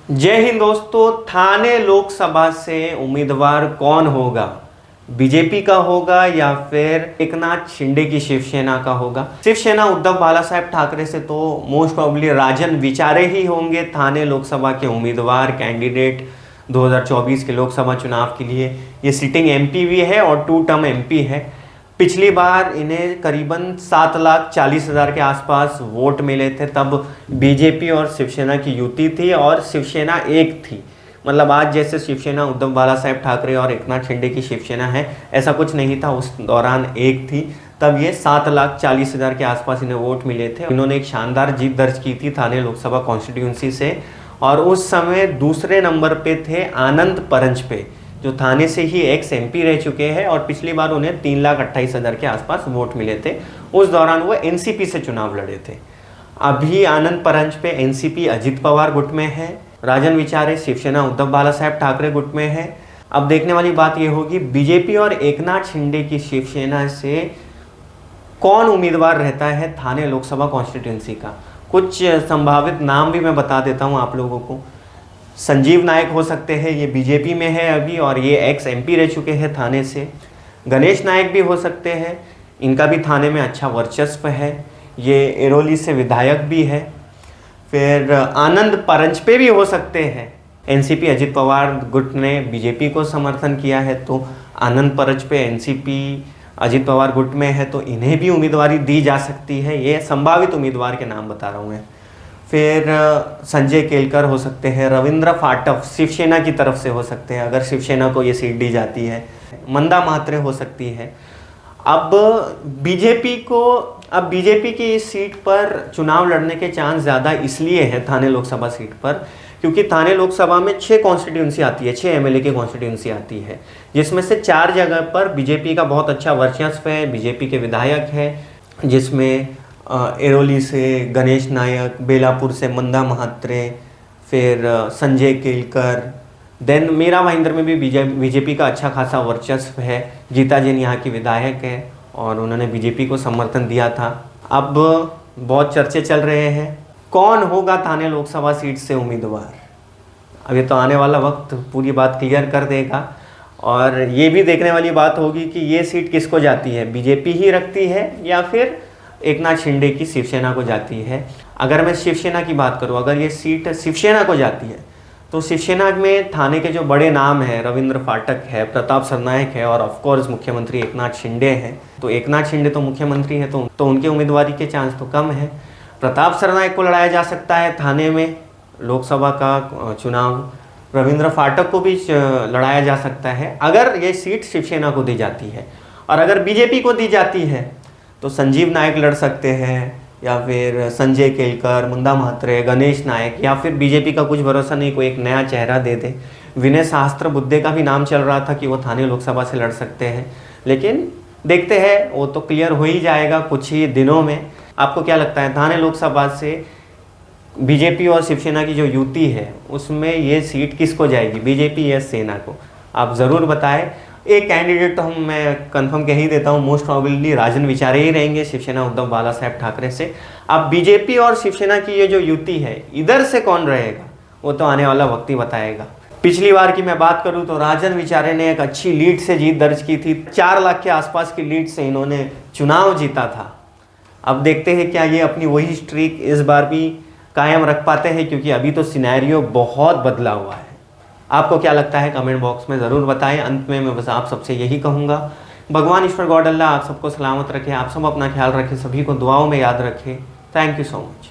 जय हिंद दोस्तों। थाने लोकसभा से उम्मीदवार कौन होगा? बीजेपी का होगा या फिर एकनाथ शिंदे की शिवसेना का होगा? शिवसेना उद्धव बालासाहेब ठाकरे से तो मोस्ट प्रोबेबली राजन विचारे ही होंगे थाने लोकसभा के उम्मीदवार कैंडिडेट 2024 के लोकसभा चुनाव के लिए। ये सिटिंग एमपी भी है और 2 टर्म एमपी है। पिछली बार इन्हें करीबन 7,40,000 के आसपास वोट मिले थे, तब बीजेपी और शिवसेना की युति थी और शिवसेना एक थी। मतलब आज जैसे शिवसेना उद्धव बालासाहेब ठाकरे और एकनाथ शिंदे की शिवसेना है, ऐसा कुछ नहीं था। उस दौरान एक थी, तब ये 7,40,000 के आसपास इन्हें वोट मिले थे। इन्होंने एक शानदार जीत दर्ज की थी थाने लोकसभा कॉन्स्टिट्यूंसी से, और उस समय दूसरे नंबर पे थे आनंद परंजपे, जो थाने से ही एक्स एमपी रह चुके हैं और पिछली बार उन्हें 3,28,000 के आसपास वोट मिले थे। उस दौरान वो एनसीपी से चुनाव लड़े थे। अभी आनंद परंजपे एनसीपी अजित पवार गुट में है, राजन विचारे शिवसेना उद्धव बालासाहेब ठाकरे गुट में है। अब देखने वाली बात यह होगी बीजेपी और एकनाथ शिंदे की शिवसेना से कौन उम्मीदवार रहता है थाने लोकसभा कॉन्स्टिट्यूंसी का। कुछ संभावित नाम भी मैं बता देता हूं आप लोगों को। संजीव नायक हो सकते हैं, ये बीजेपी में है अभी और ये एक्स एमपी रह चुके हैं थाने से। गणेश नायक भी हो सकते हैं, इनका भी थाने में अच्छा वर्चस्व है, ये एरोली से विधायक भी है। फिर आनंद परंजपे भी हो सकते हैं, एनसीपी अजित पवार गुट ने बीजेपी को समर्थन किया है, तो आनंद परंजपे एनसीपी अजित पवार गुट में है, तो इन्हें भी उम्मीदवारी दी जा सकती है। ये संभावित उम्मीदवार के नाम बता रहा हूँ मैं। फिर संजय केलकर हो सकते हैं, रविंद्र फाटक शिवसेना की तरफ से हो सकते हैं अगर शिवसेना को ये सीट दी जाती है, मंदा महात्रे हो सकती है। अब बीजेपी की इस सीट पर चुनाव लड़ने के चांस ज़्यादा इसलिए है थाने लोकसभा सीट पर, क्योंकि थाने लोकसभा में 6 कॉन्स्टिट्यूंसी आती है, 6 एमएलए की कॉन्स्टिट्यूंसी आती है, जिसमें से 4 जगह पर बीजेपी का बहुत अच्छा वर्चस्व है, बीजेपी के विधायक हैं, जिसमें एरोली से गणेश नायक, बेलापुर से मंदा महात्रे, फिर संजय केलकर, देन मीरा भाईंदर में भी बीजेपी का अच्छा खासा वर्चस्व है। गीता जैन यहाँ की विधायक है और उन्होंने बीजेपी को समर्थन दिया था। अब बहुत चर्चे चल रहे हैं कौन होगा थाने लोकसभा सीट से उम्मीदवार। अब ये तो आने वाला वक्त पूरी बात क्लियर कर देगा, और ये भी देखने वाली बात होगी कि ये सीट किसको जाती है, बीजेपी ही रखती है या फिर एकनाथ शिंदे की शिवसेना को जाती है। अगर मैं शिवसेना की बात करूं, अगर ये सीट शिवसेना को जाती है तो शिवसेना में थाने के जो बड़े नाम हैं, रविंद्र फाटक है, प्रताप सरनायक है और ऑफ कोर्स मुख्यमंत्री एकनाथ शिंदे हैं। तो एकनाथ शिंदे तो मुख्यमंत्री हैं, तो उनके उम्मीदवारी के चांस तो कम है। प्रताप सरनायक को लड़ाया जा सकता है थाने में लोकसभा का चुनाव, रविंद्र फाटक को भी लड़ाया जा सकता है अगर ये सीट शिवसेना को दी जाती है। और अगर बीजेपी को दी जाती है तो संजीव नायक लड़ सकते हैं, या फिर संजय केलकर, मुंदा महात्रे, गणेश नायक, या फिर बीजेपी का कुछ भरोसा नहीं, कोई एक नया चेहरा दे दे। विनय सहस्त्रबुद्धे का भी नाम चल रहा था कि वो थाने लोकसभा से लड़ सकते हैं, लेकिन देखते हैं, वो तो क्लियर हो ही जाएगा कुछ ही दिनों में। आपको क्या लगता है थाने लोकसभा से बीजेपी और शिवसेना की जो युति है उसमें ये सीट किसको जाएगी, बीजेपी या सेना को? आप ज़रूर बताएं। एक कैंडिडेट तो मैं कंफर्म कह ही देता हूँ, मोस्ट प्रोबेबली राजन विचारे ही रहेंगे शिवसेना उद्धव बालासाहेब ठाकरे से। अब बीजेपी और शिवसेना की ये जो युति है, इधर से कौन रहेगा वो तो आने वाला वक्त ही बताएगा। पिछली बार की मैं बात करूँ तो राजन विचारे ने एक अच्छी लीड से जीत दर्ज की थी, 4 लाख के आसपास की लीड से इन्होंने चुनाव जीता था। अब देखते हैं क्या ये अपनी वही स्ट्रीक इस बार भी कायम रख पाते हैं, क्योंकि अभी तो सिनेरियो बहुत बदला हुआ है। आपको क्या लगता है कमेंट बॉक्स में ज़रूर बताएं। अंत में मैं बस आप सबसे यही कहूँगा, भगवान ईश्वर गॉड अल्लाह आप सबको सलामत रखे, आप सब अपना ख्याल रखें, सभी को दुआओं में याद रखें। Thank you so much.